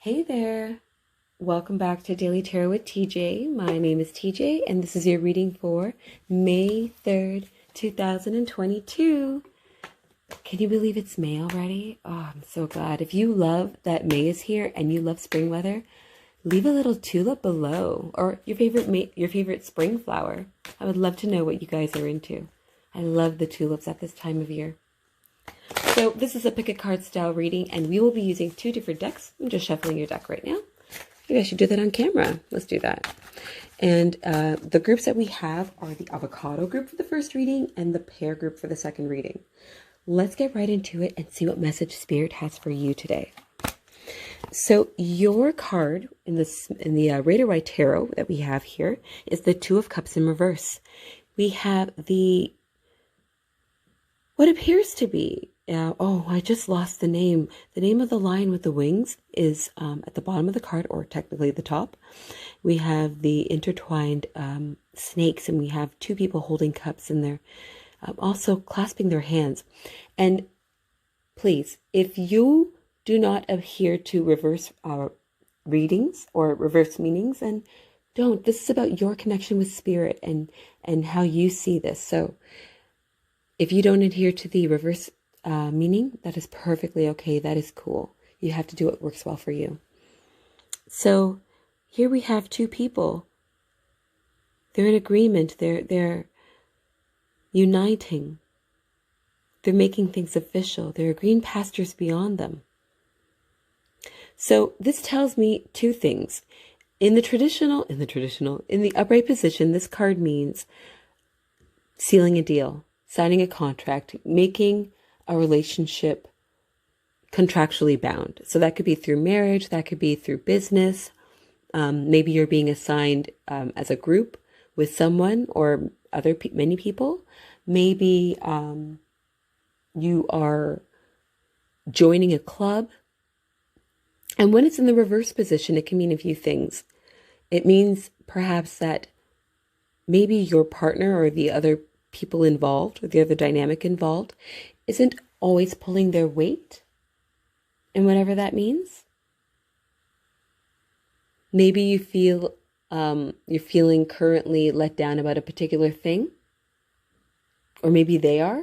Hey there, welcome back to Daily Tarot with TJ. My name is TJ and this is your reading for May 3rd, 2022. Can you believe it's May already? Oh, I'm so glad. If you love that May is here and you love spring weather, leave a little tulip below or your favorite spring flower. I would love to know what you guys are into. I love the tulips at this time of year. So this is a pick a card style reading and we will be using two different decks. I'm just shuffling your deck right now. Maybe I should do that on camera. Let's do that. And the groups that we have are the Avacado group for the first reading and the Pear group for the second reading. Let's get right into it and see what message Spirit has for you today. So your card in the Rider-Waite Tarot that we have here is the Two of Cups in reverse. We have what appears to be, I just lost the name. The name of the lion with the wings is at the bottom of the card, or technically the top. We have the intertwined snakes, and we have two people holding cups in there, also clasping their hands. And please, if you do not adhere to reverse readings or reverse meanings, then don't. This is about your connection with Spirit and how you see this. So if you don't adhere to the reverse meaning, that is perfectly okay. That is cool. You have to do what works well for you. So here we have two people. They're in agreement. They're uniting. They're making things official. There are green pastures beyond them. So this tells me two things. In the upright position, this card means sealing a deal, signing a contract, making a relationship contractually bound. So that could be through marriage, that could be through business. Maybe you're being assigned as a group with someone or many people. Maybe you are joining a club. And when it's in the reverse position, it can mean a few things. It means perhaps that maybe your partner or the other people involved, or the other dynamic involved, isn't always pulling their weight, and whatever that means. Maybe you feel you're feeling currently let down about a particular thing, or maybe they are.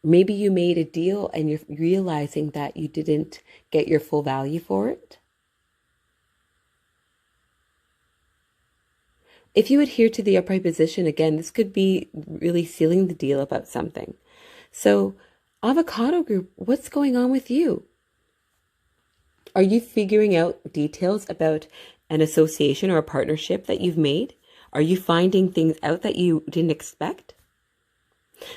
Maybe you made a deal and you're realizing that you didn't get your full value for it. If you adhere to the upright position, again, this could be really sealing the deal about something. So, Avacado group, what's going on with you? Are you figuring out details about an association or a partnership that you've made? Are you finding things out that you didn't expect?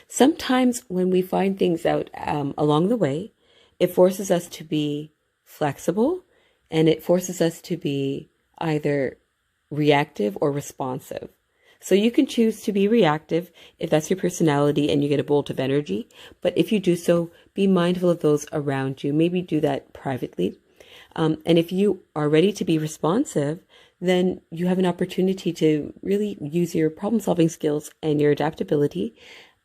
Sometimes when we find things out along the way, it forces us to be flexible, and it forces us to be either reactive or responsive. So you can choose to be reactive if that's your personality and you get a bolt of energy. But if you do so, be mindful of those around you. Maybe do that privately. And if you are ready to be responsive, then you have an opportunity to really use your problem-solving skills and your adaptability.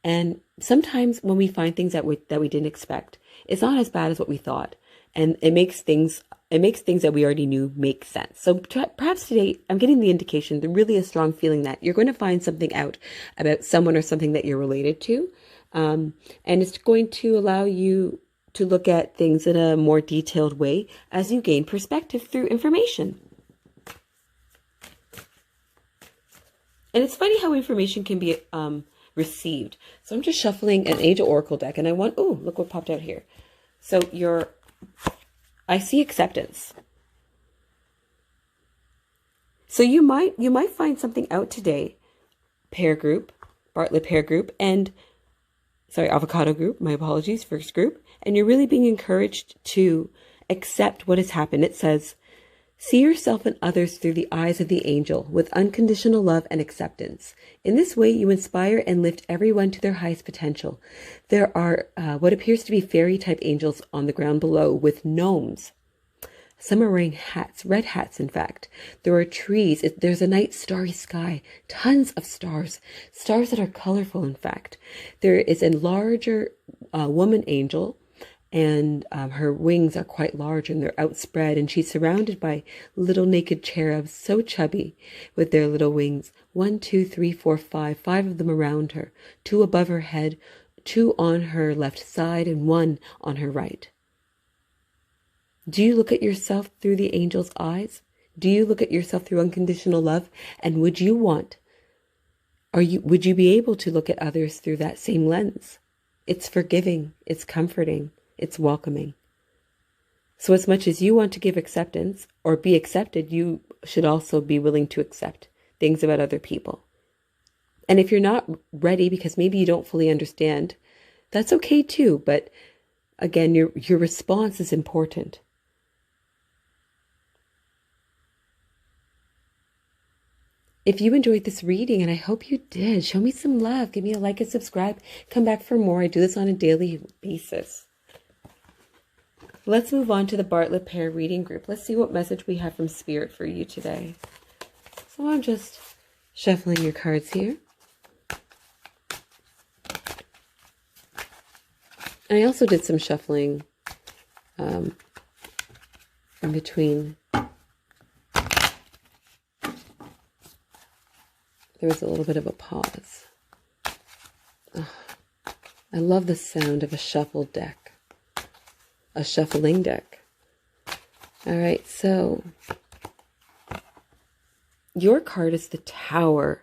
And sometimes when we find things that we didn't expect, it's not as bad as what we thought. And it makes things that we already knew make sense. So perhaps today, I'm getting the indication, really a strong feeling that you're going to find something out about someone or something that you're related to. And it's going to allow you to look at things in a more detailed way as you gain perspective through information. And it's funny how information can be received. So I'm just shuffling an Angel Oracle deck and look what popped out here. So I see acceptance. So you might find something out today, Bartlett Pear group, Avacado group, my apologies, first group, and you're really being encouraged to accept what has happened. It says, see yourself and others through the eyes of the angel with unconditional love and acceptance. In this way, you inspire and lift everyone to their highest potential. There are what appears to be fairy-type angels on the ground below with gnomes. Some are wearing hats, red hats, in fact. There are trees. There's a night starry sky, tons of stars that are colorful, in fact. There is a larger woman angel and her wings are quite large and they're outspread, and she's surrounded by little naked cherubs, so chubby, with their little wings. 1, 2, 3, 4, 5. 5 of them around her, 2 above her head, 2 on her left side, and 1 on her right. Do you look at yourself through the angel's eyes? Do you look at yourself through unconditional love? And would you be able to look at others through that same lens? It's forgiving, it's comforting, it's welcoming. So as much as you want to give acceptance or be accepted, you should also be willing to accept things about other people. And if you're not ready because maybe you don't fully understand, that's okay too. But again, your response is important. If you enjoyed this reading, and I hope you did, show me some love. Give me a like and subscribe. Come back for more. I do this on a daily basis. Let's move on to the Bartlett Pear reading group. Let's see what message we have from Spirit for you today. So I'm just shuffling your cards here. And I also did some shuffling in between. There was a little bit of a pause. Oh, I love the sound of a shuffled deck. A shuffling deck. All right, so your card is the Tower.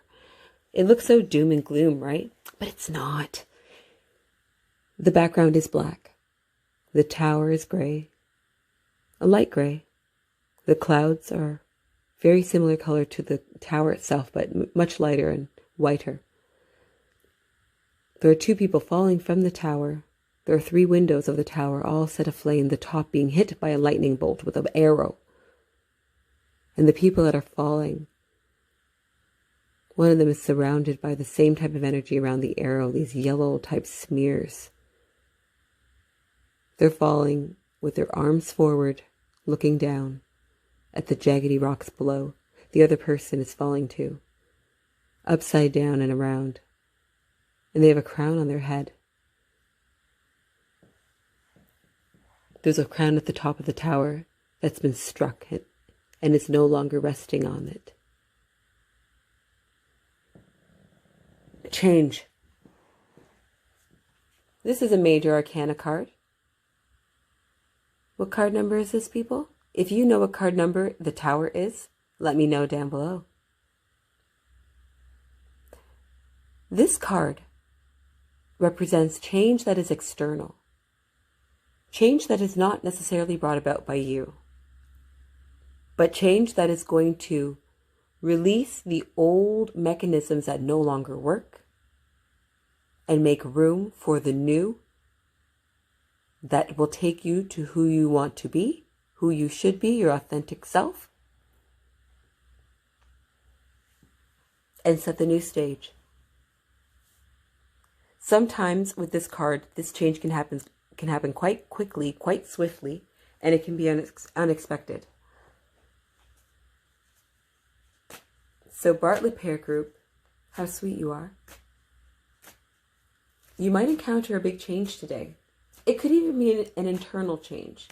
It looks so doom and gloom, right? But it's not. The background is black. The tower is gray. A light gray. The clouds are very similar color to the tower itself, but much lighter and whiter. There are 2 people falling from the tower. There are 3 windows of the tower, all set aflame, the top being hit by a lightning bolt with an arrow. And the people that are falling, one of them is surrounded by the same type of energy around the arrow, these yellow type smears. They're falling with their arms forward, looking down at the jaggedy rocks below. The other person is falling too, upside down and around. And they have a crown on their head. There's a crown at the top of the tower that's been struck and is no longer resting on it. Change. This is a major arcana card. What card number is this, people? If you know what card number the Tower is, let me know down below. This card represents change that is external. Change that is not necessarily brought about by you, but change that is going to release the old mechanisms that no longer work and make room for the new that will take you to who you want to be, who you should be, your authentic self, and set the new stage. Sometimes with this card, this change can happen quite quickly, quite swiftly, and it can be unexpected. So Bartlett Pear Group, how sweet you are. You might encounter a big change today. It could even be an internal change.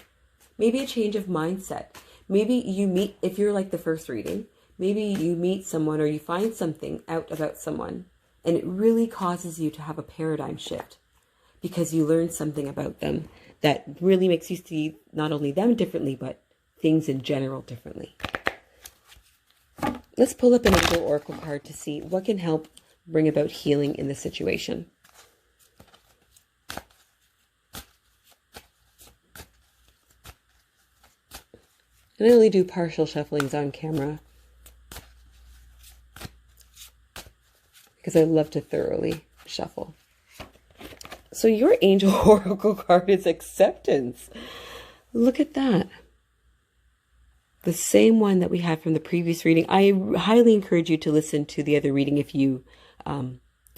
Maybe a change of mindset. Maybe you meet, if you're like the first reading, maybe you meet someone or you find something out about someone and it really causes you to have a paradigm shift because you learned something about them that really makes you see not only them differently, but things in general differently. Let's pull up an Angel Oracle card to see what can help bring about healing in this situation. And I only do partial shufflings on camera because I love to thoroughly shuffle. So your Angel Oracle card is acceptance. Look at that. The same one that we had from the previous reading. I highly encourage you to listen to the other reading if you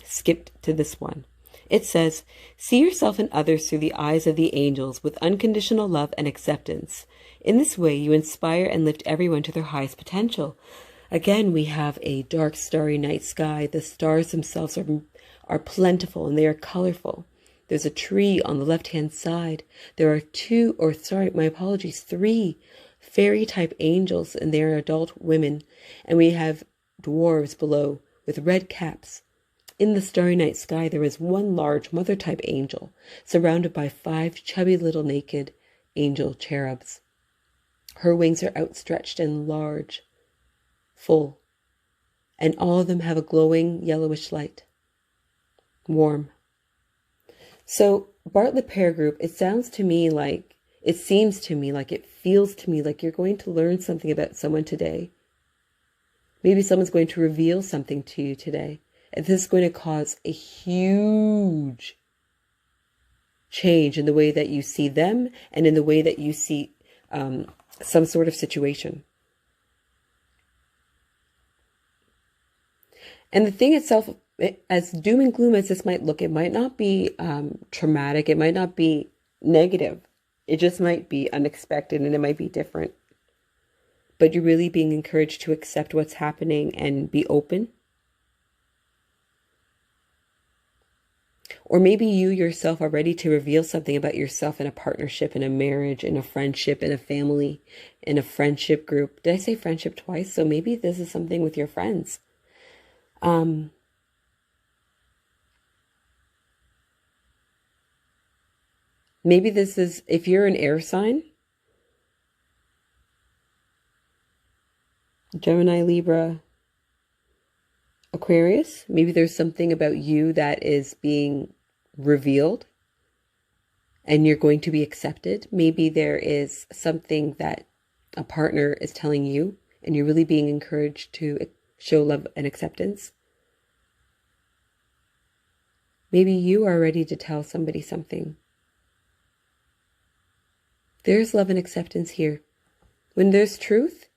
skipped to this one. It says, see yourself and others through the eyes of the angels with unconditional love and acceptance. In this way, you inspire and lift everyone to their highest potential. Again, we have a dark, starry night sky. The stars themselves are plentiful and they are colorful. There's a tree on the left-hand side. There are three fairy-type angels, and they are adult women. And we have dwarves below with red caps. In the starry night sky, there is one large mother-type angel, surrounded by 5 chubby little naked angel cherubs. Her wings are outstretched and large, full, and all of them have a glowing yellowish light. Warm. So, Bartlett Pear group, it seems to me like, it feels to me like you're going to learn something about someone today. Maybe someone's going to reveal something to you today. And this is going to cause a huge change in the way that you see them and in the way that you see some sort of situation. And the thing itself, as doom and gloom as this might look, it might not be traumatic. It might not be negative. It just might be unexpected, and it might be different. But you're really being encouraged to accept what's happening and be open. Or maybe you yourself are ready to reveal something about yourself in a partnership, in a marriage, in a friendship, in a family, in a friendship group. Did I say friendship twice? So maybe this is something with your friends. Maybe this is, if you're an air sign, Gemini, Libra, Aquarius, maybe there's something about you that is being revealed and you're going to be accepted. Maybe there is something that a partner is telling you and you're really being encouraged to show love and acceptance. Maybe you are ready to tell somebody something. There's love and acceptance here. When there's truth,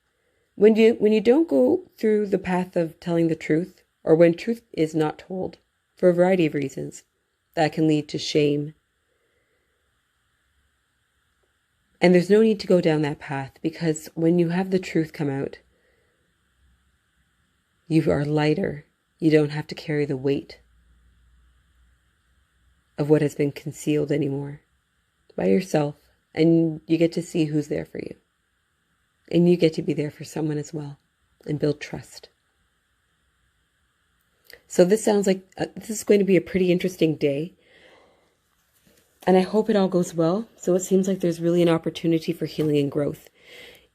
when you don't go through the path of telling the truth, or when truth is not told, for a variety of reasons, that can lead to shame. And there's no need to go down that path, because when you have the truth come out, you are lighter. You don't have to carry the weight of what has been concealed anymore by yourself. And you get to see who's there for you. And you get to be there for someone as well and build trust. So this sounds like this is going to be a pretty interesting day. And I hope it all goes well. So it seems like there's really an opportunity for healing and growth.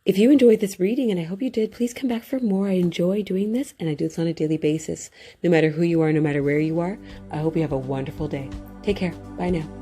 If you enjoyed this reading, and I hope you did, please come back for more. I enjoy doing this, and I do this on a daily basis. No matter who you are, no matter where you are, I hope you have a wonderful day. Take care. Bye now.